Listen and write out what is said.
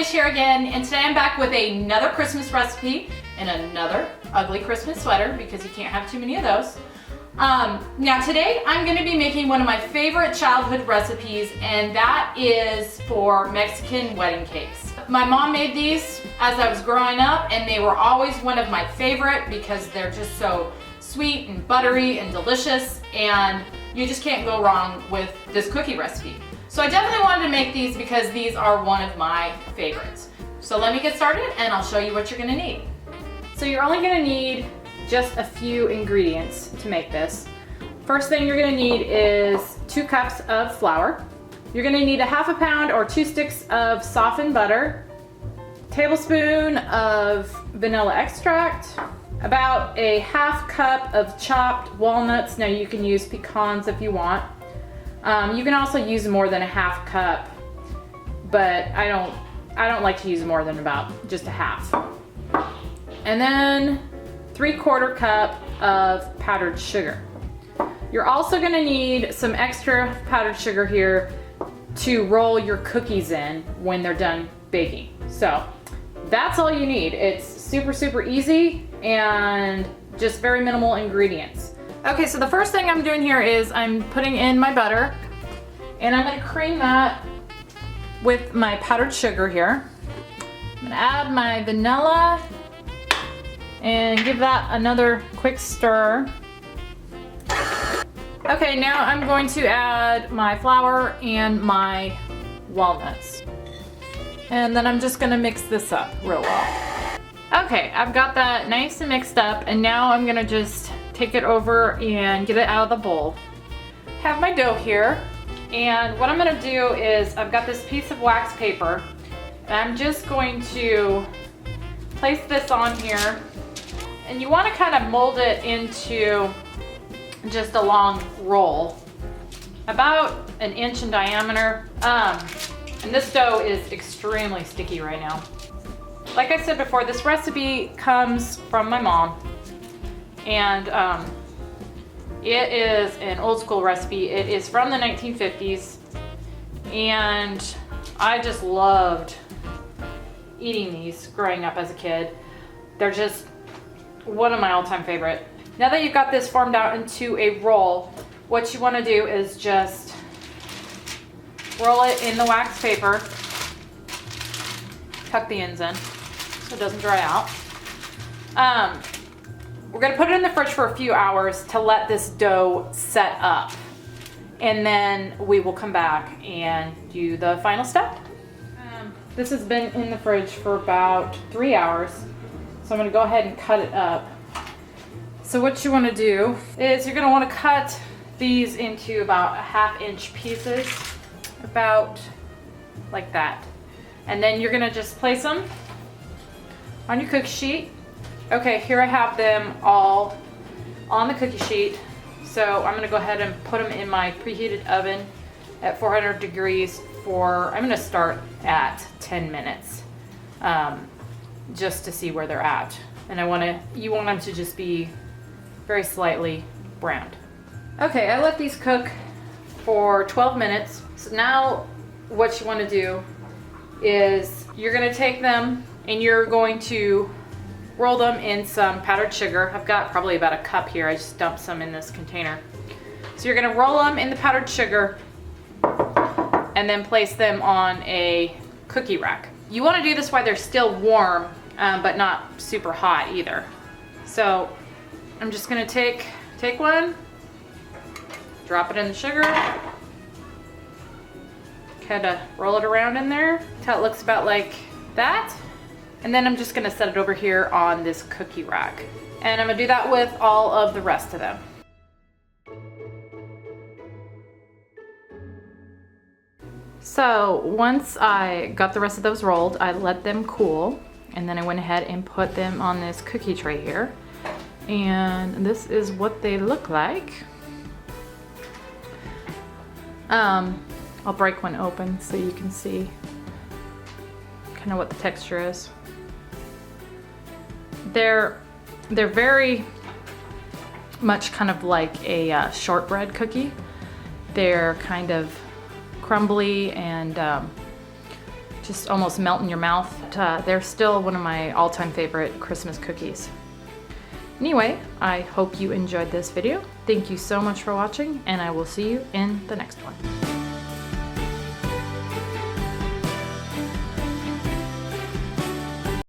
Lish here again, and today I'm back with another Christmas recipe and another ugly Christmas sweater because you can't have too many of those. Now today I'm going to be making one of my favorite childhood recipes, and that is for Mexican wedding cakes. My mom made these as I was growing up, and they were always one of my favorite because they're just so sweet and buttery and delicious, and you just can't go wrong with this cookie recipe. So I definitely wanted to make these because these are one of my favorites. So let me get started and I'll show you what you're gonna need. So you're only gonna need just a few ingredients to make this. First thing you're gonna need is 2 cups of flour. You're gonna need a half a pound or 2 sticks of softened butter, a tablespoon of vanilla extract, about a half cup of chopped walnuts. Now you can use pecans if you want. You can also use more than a half cup, but I don't like to use more than about just a half. And then 3/4 cup of powdered sugar. You're also gonna need some extra powdered sugar here to roll your cookies in when they're done baking. So that's all you need. It's super, super easy and just very minimal ingredients. Okay, so the first thing I'm doing here is I'm putting in my butter, and I'm gonna cream that with my powdered sugar here. I'm gonna add my vanilla and give that another quick stir. Okay, now I'm going to add my flour and my walnuts. And then I'm just gonna mix this up real well. Okay, I've got that nice and mixed up, and now I'm gonna just take it over and get it out of the bowl. Have my dough here, and what I'm gonna do is I've got this piece of wax paper, and I'm just going to place this on here, and you want to kind of mold it into just a long roll, about 1 inch in diameter. And this dough is extremely sticky right now. Like I said before, this recipe comes from my mom. And it is an old school recipe. It is from the 1950s, and I just loved eating these growing up as a kid. They're just one of my all-time favorite. Now that you've got this formed out into a roll, what you want to do is just roll it in the wax paper, tuck the ends in so it doesn't dry out. We're gonna put it in the fridge for a few hours to let this dough set up. And then we will come back and do the final step. This has been in the fridge for about 3 hours. So I'm gonna go ahead and cut it up. So what you wanna do is you're gonna wanna cut these into about 1/2 inch pieces, about like that. And then you're gonna just place them on your cookie sheet. Okay, here I have them all on the cookie sheet. So I'm gonna go ahead and put them in my preheated oven at 400 degrees for, I'm gonna start at 10 minutes, just to see where they're at. And you want them to just be very slightly browned. Okay, I let these cook for 12 minutes. So now what you wanna do is you're gonna take them and you're going to roll them in some powdered sugar. I've got probably about 1 cup here. I just dumped some in this container. So you're gonna roll them in the powdered sugar and then place them on a cookie rack. You wanna do this while they're still warm, but not super hot either. So I'm just gonna take one, drop it in the sugar, kind of roll it around in there until it looks about like that. And then I'm just gonna set it over here on this cookie rack. And I'm gonna do that with all of the rest of them. So once I got the rest of those rolled, I let them cool. And then I went ahead and put them on this cookie tray here. And this is what they look like. I'll break one open so you can see kind of what the texture is. They're very much kind of like a shortbread cookie. They're kind of crumbly and just almost melt in your mouth. But, they're still one of my all-time favorite Christmas cookies. Anyway, I hope you enjoyed this video. Thank you so much for watching, and I will see you in the next one.